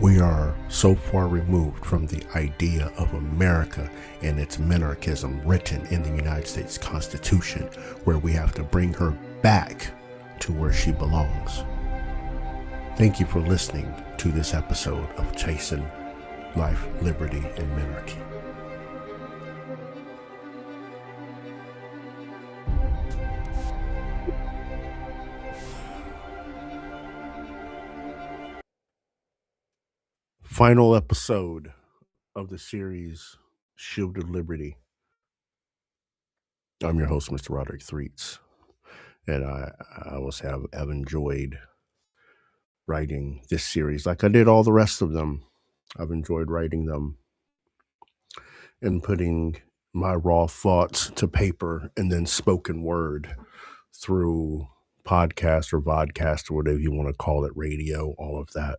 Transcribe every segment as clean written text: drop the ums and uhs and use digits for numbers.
We are so far removed from the idea of America and its minarchism written in the United States Constitution, where we have to bring her back to where she belongs. Thank you for listening to this episode of Chasing Life, Liberty, and Minarchy. Final episode of the series Shield of Liberty. I'm your host, Mr. Roderick Threets, and I will say I've enjoyed writing this series like I did all the rest of them. I've enjoyed writing them and putting my raw thoughts to paper and then spoken word through podcast or vodcast or whatever you want to call it, radio, all of that.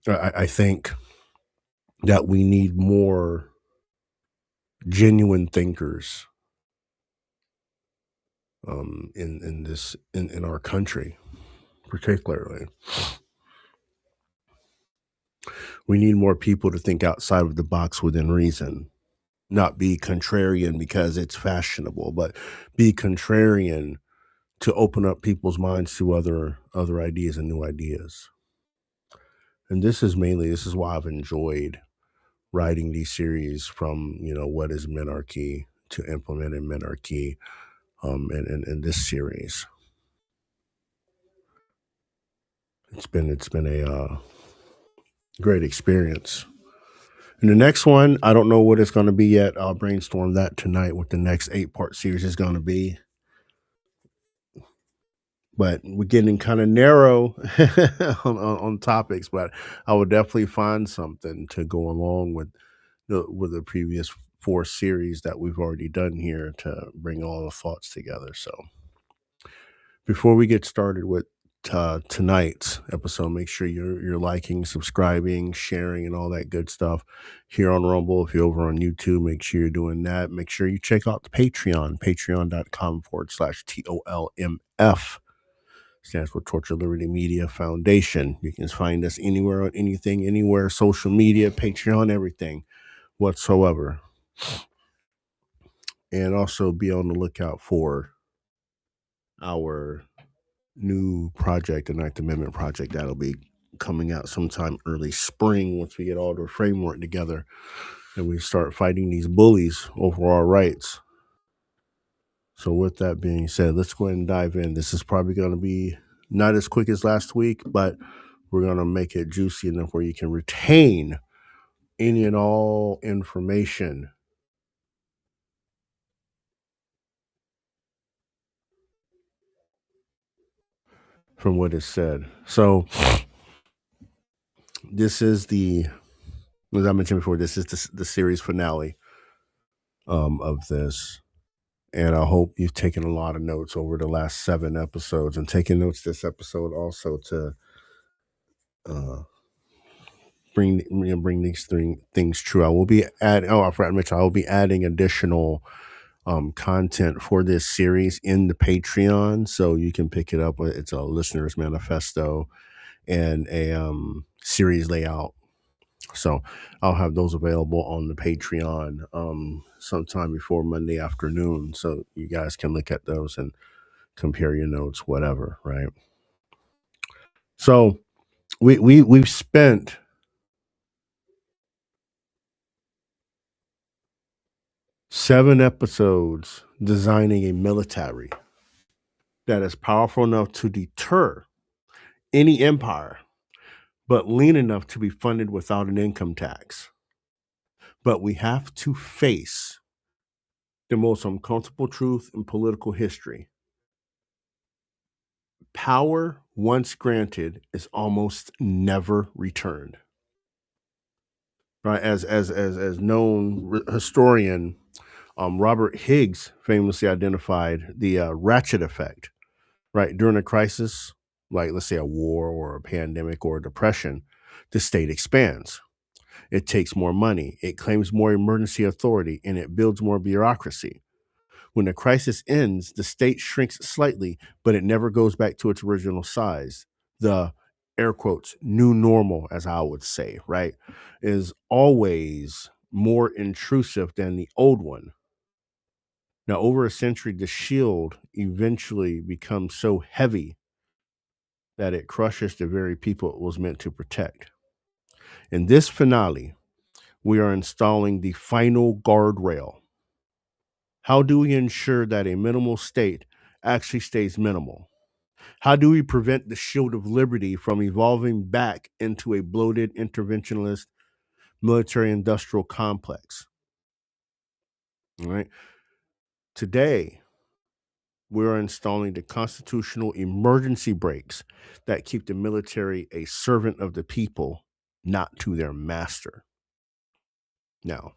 I think that we need more genuine thinkers in our country, particularly. We need more people to think outside of the box within reason, not be contrarian because it's fashionable, but be contrarian to open up people's minds to other ideas and new ideas. And this is why I've enjoyed writing these series from, what is Minarchy to implementing Minarchy in this series. It's been a great experience. And the next one, I don't know what it's going to be yet. I'll brainstorm that tonight, what the next 8-part series is going to be. But we're getting kind of narrow on topics, but I would definitely find something to go along with the previous 4 series that we've already done here to bring all the thoughts together. So before we get started with tonight's episode, make sure you're liking, subscribing, sharing, and all that good stuff here on Rumble. If you're over on YouTube, make sure you're doing that. Make sure you check out the Patreon, patreon.com/TOLMF. Stands for Torture Liberty Media Foundation. You can find us anywhere on anything, anywhere, social media, Patreon, everything whatsoever. And also be on the lookout for our new project, the Ninth Amendment project, that'll be coming out sometime early spring once we get all the framework together and we start fighting these bullies over our rights. So with that being said, let's go ahead and dive in. This is probably going to be not as quick as last week, but we're going to make it juicy enough where you can retain any and all information from what is said. So this is as I mentioned before, this is the series finale of this. And I hope you've taken a lot of notes over the last 7 episodes and taken notes this episode also to bring these things true. I will be I forgot to mention, I will be adding additional content for this series in the Patreon, so you can pick it up. It's a listener's manifesto and a series layout. So I'll have those available on the Patreon sometime before Monday afternoon, so you guys can look at those and compare your notes, whatever, right? So we've spent seven episodes designing a military that is powerful enough to deter any empire, but lean enough to be funded without an income tax. But we have to face the most uncomfortable truth in political history. Power, once granted, is almost never returned. Right? As known historian Robert Higgs famously identified the ratchet effect. Right? During a crisis, like let's say a war or a pandemic or a depression, the state expands. It takes more money, it claims more emergency authority, and it builds more bureaucracy. When the crisis ends, the state shrinks slightly, but it never goes back to its original size. The air quotes, new normal, as I would say, right, is always more intrusive than the old one. Now, over a century, the shield eventually becomes so heavy that it crushes the very people it was meant to protect. In this finale, we are installing the final guardrail. How do we ensure that a minimal state actually stays minimal? How do we prevent the shield of liberty from evolving back into a bloated interventionist military industrial complex? All right. Today, we're installing the constitutional emergency brakes that keep the military a servant of the people, not to their master. Now,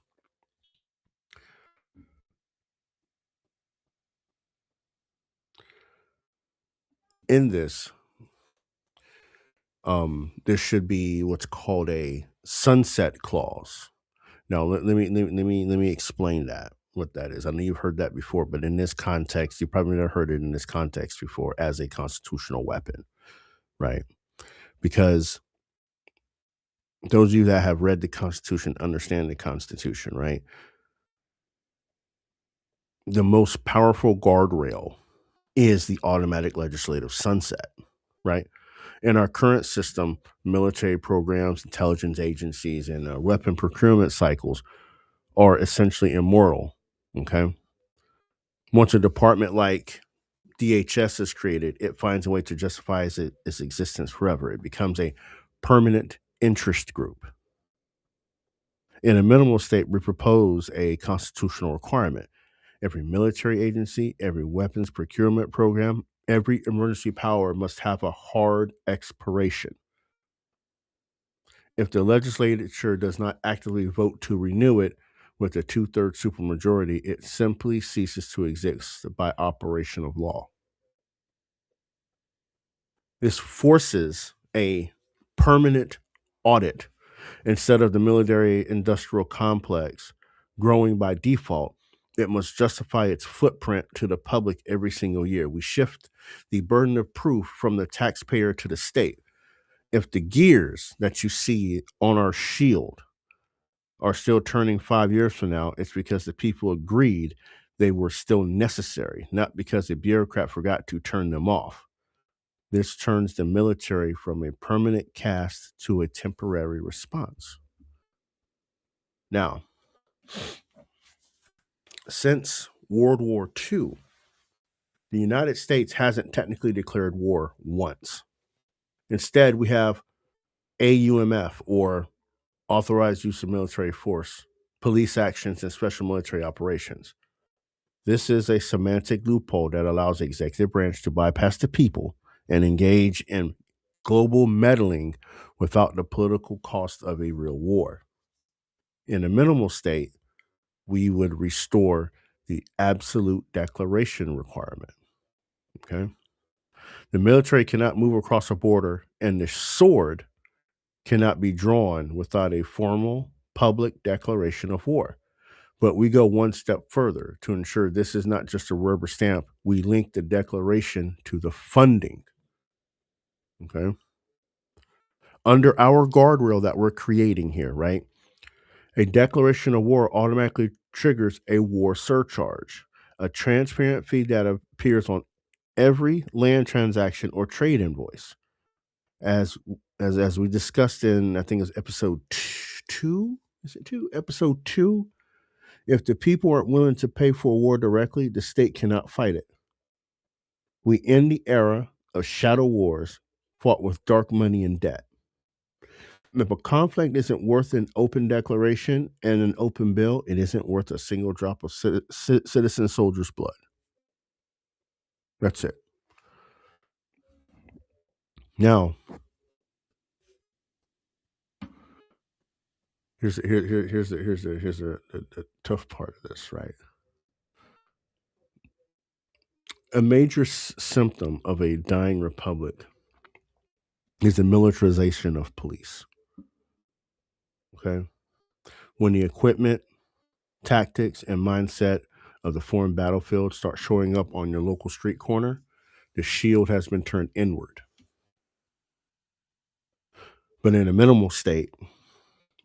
in this, there should be what's called a sunset clause. Now, let me explain that, what that is. I know you've heard that before, but in this context, you probably never heard it in this context before as a constitutional weapon, right? Because those of you that have read the Constitution understand the Constitution, right? The most powerful guardrail is the automatic legislative sunset, right? In our current system, military programs, intelligence agencies, and weapon procurement cycles are essentially immortal. Okay. Once a department like DHS is created, it finds a way to justify its existence forever. It becomes a permanent interest group. In a minimal state, we propose a constitutional requirement. Every military agency, every weapons procurement program, every emergency power must have a hard expiration. If the legislature does not actively vote to renew it with a two-thirds supermajority, it simply ceases to exist by operation of law. This forces a permanent audit instead of the military industrial complex growing by default. It must justify its footprint to the public every single year. We shift the burden of proof from the taxpayer to the state. If the gears that you see on our shield are still turning 5 years from now, it's because the people agreed they were still necessary, not because a bureaucrat forgot to turn them off. This turns the military from a permanent cast to a temporary response. Now, since World War II, the United States hasn't technically declared war once. Instead, we have AUMF, or Authorized Use of Military Force, police actions, and special military operations. This is a semantic loophole that allows the executive branch to bypass the people and engage in global meddling without the political cost of a real war. In a minimal state, we would restore the absolute declaration requirement. Okay. The military cannot move across a border, and the sword cannot be drawn without a formal public declaration of war. But we go one step further to ensure this is not just a rubber stamp. We link the declaration to the funding. Okay. Under our guardrail that we're creating here, right? A declaration of war automatically triggers a war surcharge, a transparent fee that appears on every land transaction or trade invoice. As we discussed in, I think it's episode 2. Is it 2? Episode 2. If the people aren't willing to pay for a war directly, the state cannot fight it. We end the era of shadow wars fought with dark money and debt. If a conflict isn't worth an open declaration and an open bill, it isn't worth a single drop of citizen soldiers' blood. That's it. Now, here's the tough part of this, right? A major symptom of a dying republic is the militarization of police. Okay, when the equipment, tactics, and mindset of the foreign battlefield start showing up on your local street corner, the shield has been turned inward. But in a minimal state,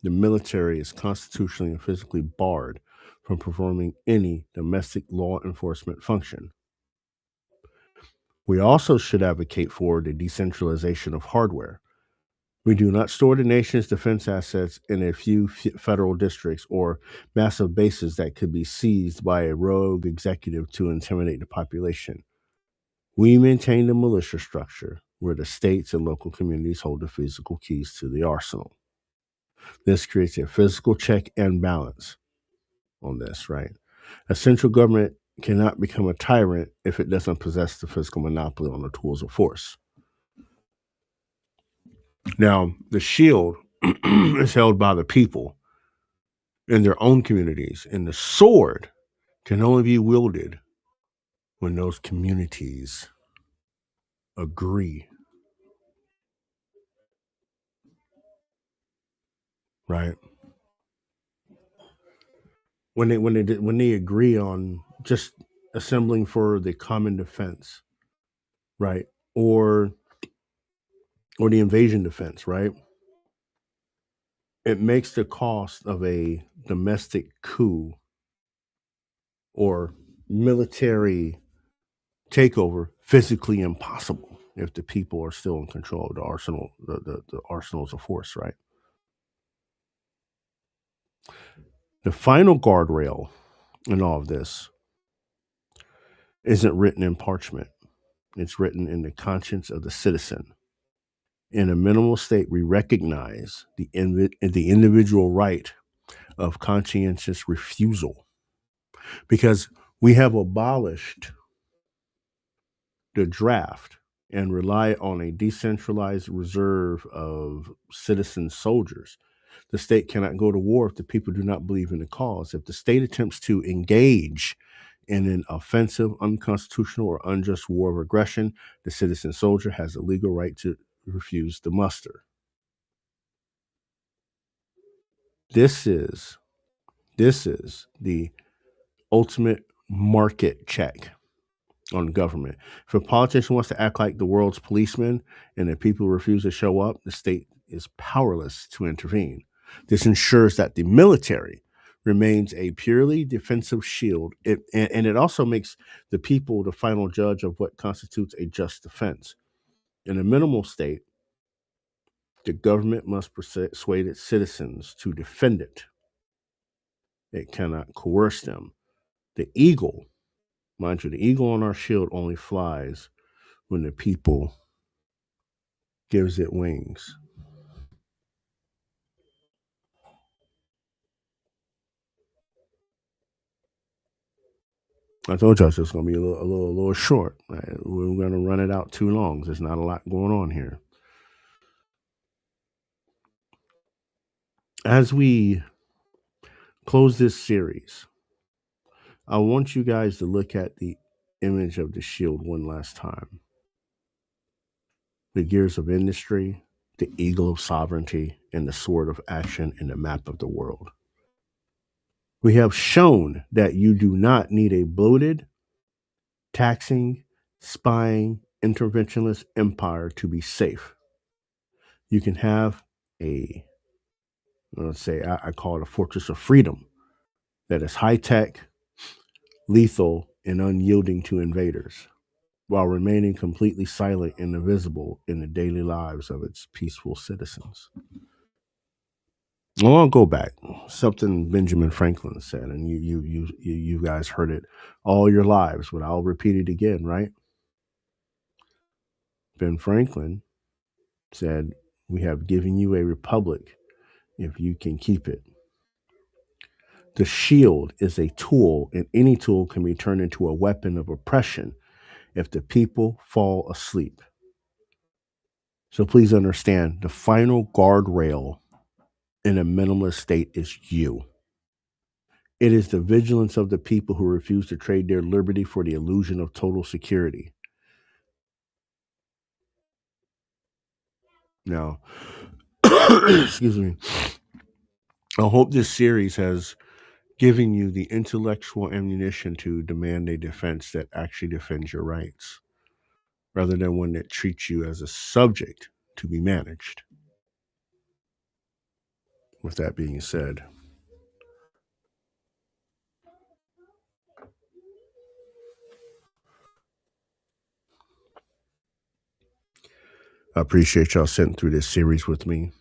the military is constitutionally and physically barred from performing any domestic law enforcement function. We also should advocate for the decentralization of hardware. We do not store the nation's defense assets in a few federal districts or massive bases that could be seized by a rogue executive to intimidate the population. We maintain the militia structure where the states and local communities hold the physical keys to the arsenal. This creates a physical check and balance on this, right? A central government cannot become a tyrant if it doesn't possess the physical monopoly on the tools of force. Now, the shield is held by the people in their own communities, and the sword can only be wielded when those communities agree, right? When they agree on just assembling for the common defense, right? Or or the invasion defense, right? It makes the cost of a domestic coup or military takeover physically impossible if the people are still in control of the arsenal, the arsenals of force, right? The final guardrail in all of this isn't written in parchment. It's written in the conscience of the citizen. In a minimal state, we recognize the individual right of conscientious refusal because we have abolished the draft and rely on a decentralized reserve of citizen soldiers. The state cannot go to war if the people do not believe in the cause. If the state attempts to engage in an offensive, unconstitutional, or unjust war of aggression, the citizen soldier has a legal right to refuse the muster. This is the ultimate market check on government. If a politician wants to act like the world's policeman and the people refuse to show up, the state is powerless to intervene. This ensures that the military remains a purely defensive shield, and it also makes the people the final judge of what constitutes a just defense. In a minimal state, the government must persuade its citizens to defend it. It cannot coerce them. The eagle, mind you, the eagle on our shield only flies when the people gives it wings. I told you it's going to be a little short. Right? We're going to run it out too long. There's not a lot going on here. As we close this series, I want you guys to look at the image of the shield one last time. The gears of industry, the eagle of sovereignty, and the sword of action in the map of the world. We have shown that you do not need a bloated, taxing, spying, interventionist empire to be safe. You can have a, let's say, I call it a fortress of freedom that is high tech, lethal, and unyielding to invaders, while remaining completely silent and invisible in the daily lives of its peaceful citizens. I want to go back. Something Benjamin Franklin said, and you guys heard it all your lives, but I'll repeat it again, right? Ben Franklin said, "We have given you a republic if you can keep it." The shield is a tool, and any tool can be turned into a weapon of oppression if the people fall asleep. So please understand the final guardrail in a minimalist state is you. It is the vigilance of the people who refuse to trade their liberty for the illusion of total security. Now, excuse me, I hope this series has given you the intellectual ammunition to demand a defense that actually defends your rights, rather than one that treats you as a subject to be managed. with that being said, I appreciate y'all sitting through this series with me.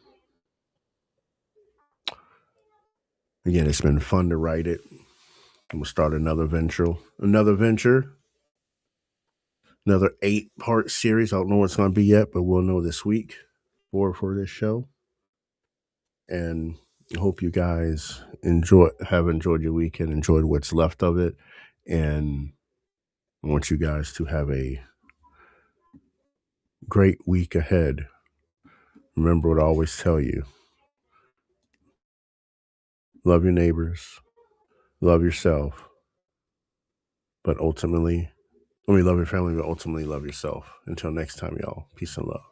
Again, it's been fun to write it. I'm gonna start another venture, another 8-part series. I don't know what it's gonna be yet, but we'll know this week for this show. And I hope you guys have enjoyed your weekend, enjoyed what's left of it, and I want you guys to have a great week ahead. Remember what I always tell you: love your neighbors, love yourself, but ultimately, love your family, but ultimately love yourself. Until next time, y'all. Peace and love.